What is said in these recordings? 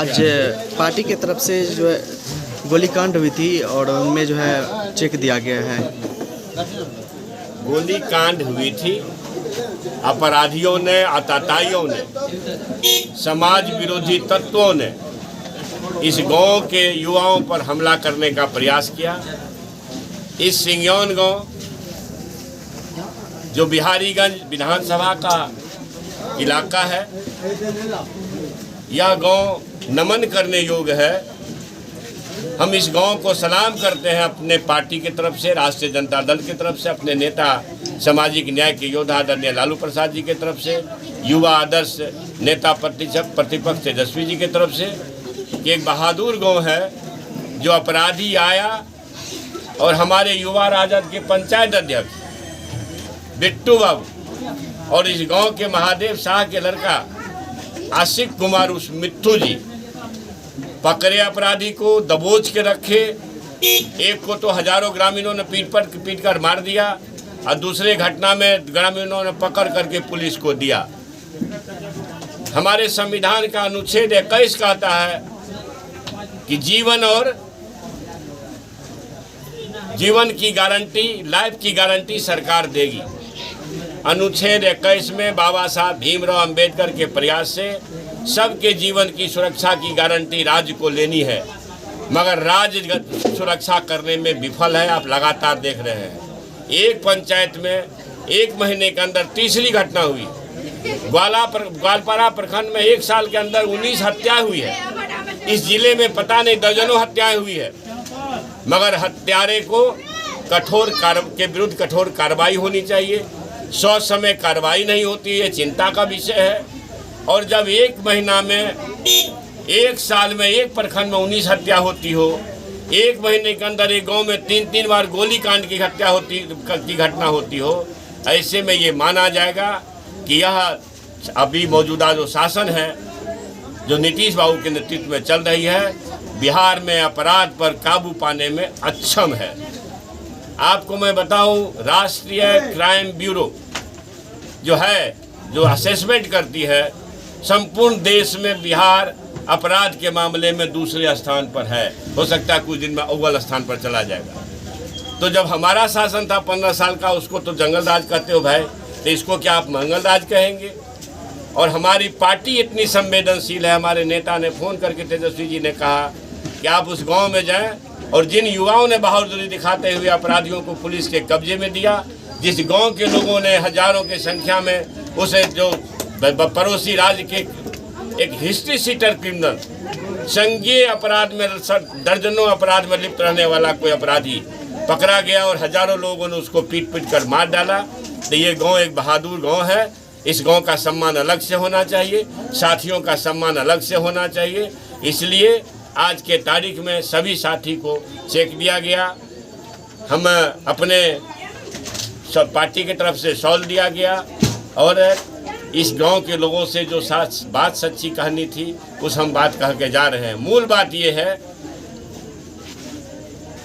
आज पार्टी की तरफ से जो है गोलीकांड हुई थी और उनमें जो है चेक दिया गया है। गोलीकांड हुई थी, अपराधियों ने, आतताइयों ने, समाज विरोधी तत्वों ने इस गांव के युवाओं पर हमला करने का प्रयास किया। इस सिंगयौन गांव जो बिहारीगंज विधानसभा का इलाका है, यह गांव नमन करने योग्य है। हम इस गांव को सलाम करते हैं अपने पार्टी की तरफ से, राष्ट्रीय जनता दल की तरफ से, अपने नेता सामाजिक न्याय के योद्धा आदरणीय लालू प्रसाद जी की तरफ से, युवा आदर्श नेता प्रतिपक्ष तेजस्वी जी की तरफ से, कि एक बहादुर गांव है जो अपराधी आया और हमारे युवा राजद के पंचायत अध्यक्ष बिट्टू बाबू और इस गांव के महादेव शाह के लड़का आशिक कुमार उस मिट्टू जी पकड़े, अपराधी को दबोच के रखे। एक को तो हजारों ग्रामीणों ने पीट कर मार दिया और दूसरे घटना में ग्रामीणों ने पकड़ करके पुलिस को दिया। हमारे संविधान का अनुच्छेद 21 कहता है कि जीवन की गारंटी, लाइफ की गारंटी सरकार देगी। अनुच्छेद 21 में बाबा साहब भीमराव अंबेडकर के प्रयास से सबके जीवन की सुरक्षा की गारंटी राज्य को लेनी है, मगर राज्य सुरक्षा करने में विफल है। आप लगातार देख रहे हैं, एक पंचायत में एक महीने के अंदर तीसरी घटना हुई। ग्वालपारा प्रखंड में एक साल के अंदर 19 हत्याएं हुई है। इस जिले में पता नहीं दर्जनों हत्याएं हुई है, मगर हत्यारे को के विरुद्ध कठोर कार्रवाई होनी चाहिए। समय कार्रवाई नहीं होती है, चिंता का विषय है। और जब एक महीना में, एक साल में एक प्रखंड में 19 हत्या होती हो, एक महीने के अंदर एक गांव में 3 बार गोलीकांड की घटना होती हो, ऐसे में ये माना जाएगा कि यह अभी मौजूदा जो शासन है, जो नीतीश बाबू के नेतृत्व में चल रही है, बिहार में अपराध पर काबू पाने में अक्षम है। आपको मैं बताऊं, राष्ट्रीय क्राइम ब्यूरो जो असेसमेंट करती है, संपूर्ण देश में बिहार अपराध के मामले में दूसरे स्थान पर है। हो सकता है कुछ दिन में अव्वल स्थान पर चला जाएगा। तो जब हमारा शासन था 15 साल का, उसको तो जंगल राज कहते हो भाई, तो इसको क्या आप मंगल राज कहेंगे? और हमारी पार्टी इतनी संवेदनशील है, हमारे नेता ने फ़ोन करके तेजस्वी जी ने कहा कि आप उस गांव में जाएं और जिन युवाओं ने बहादुरी दिखाते हुए अपराधियों को पुलिस के कब्जे में दिया, जिस गांव के लोगों ने हजारों की संख्या में उसे, जो पड़ोसी राज्य के एक हिस्ट्री सीटर क्रिमिनल, संज्ञेय अपराध में, दर्जनों अपराध में लिप्त रहने वाला कोई अपराधी पकड़ा गया और हजारों लोगों ने उसको पीट कर मार डाला। तो ये गांव एक बहादुर गांव है। इस गांव का सम्मान अलग से होना चाहिए, साथियों का सम्मान अलग से होना चाहिए। इसलिए आज के तारीख में सभी साथी को चेक दिया गया। हम अपने सब पार्टी की तरफ से शॉल दिया गया और इस गांव के लोगों से जो बात सच्ची कहानी थी, उस हम बात कह के जा रहे हैं। मूल बात ये है,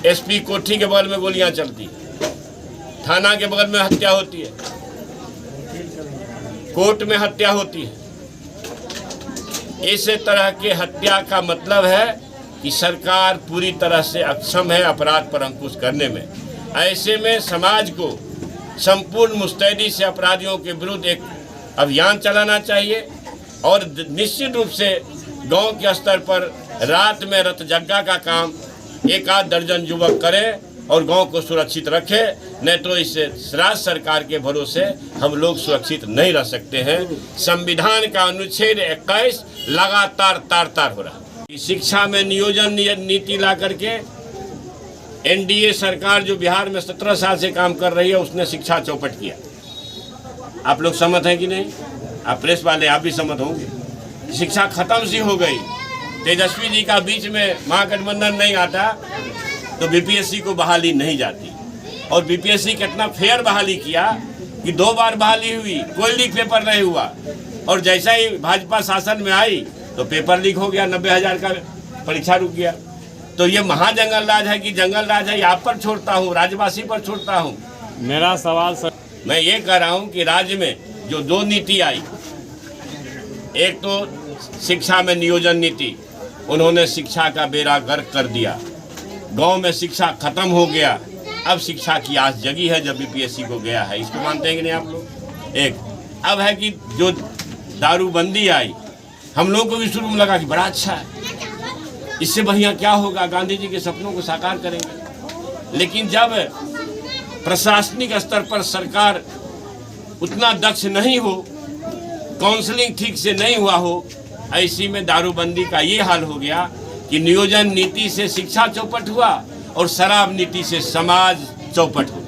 एसपी कोठी के बगल में गोलियां चलती है, थाना के बगल में हत्या होती है, कोर्ट में हत्या होती है। इस तरह के हत्या का मतलब है कि सरकार पूरी तरह से अक्षम है अपराध पर अंकुश करने में। ऐसे में समाज को संपूर्ण मुस्तैदी से अपराधियों के विरुद्ध एक अभियान चलाना चाहिए और निश्चित रूप से गांव के स्तर पर रात में रतजग्गा का काम 1-8 दर्जन युवक करें और गांव को सुरक्षित रखें। नहीं तो इस राज्य सरकार के भरोसे हम लोग सुरक्षित नहीं रह सकते हैं। संविधान का अनुच्छेद 21 लगातार तार हो रहा है। शिक्षा में नियोजन नीति ला करके एनडीए सरकार जो बिहार में 17 साल से काम कर रही है, उसने शिक्षा चौपट किया। आप लोग सहमत हैं कि नहीं? आप प्रेस वाले, आप भी सहमत होंगे। शिक्षा खत्म सी हो गई। तेजस्वी जी का बीच में महागठबंधन नहीं आता तो बीपीएससी को बहाली नहीं जाती। और बीपीएससी कितना फेयर बहाली किया कि 2 बार बहाली हुई, कोई लीक पेपर नहीं हुआ। और जैसा ही भाजपा शासन में आई तो पेपर लीक हो गया, 90,000 का परीक्षा रुक गया। तो ये महाजंगल राज है कि जंगल राज है, आप पर छोड़ता हूँ, राज्यवासी पर छोड़ता हूँ। मेरा सवाल सर, मैं ये कह रहा हूँ कि राज्य में जो 2 नीति आई, एक तो शिक्षा में नियोजन नीति उन्होंने शिक्षा का बेड़ा गर्क कर दिया। गांव में शिक्षा खत्म हो गया। अब शिक्षा की आस जगी है जब बीपीएससी को गया है। इसको मानते हैं कि नहीं आप लोग? एक अब है कि जो दारूबंदी आई, हम लोगों को भी शुरू में लगा कि बड़ा अच्छा है, इससे बढ़िया क्या होगा, गांधी जी के सपनों को साकार करेंगे। लेकिन जब प्रशासनिक स्तर पर सरकार उतना दक्ष नहीं हो, काउंसलिंग ठीक से नहीं हुआ हो, ऐसी में दारूबंदी का ये हाल हो गया कि नियोजन नीति से शिक्षा चौपट हुआ और शराब नीति से समाज चौपट हुआ।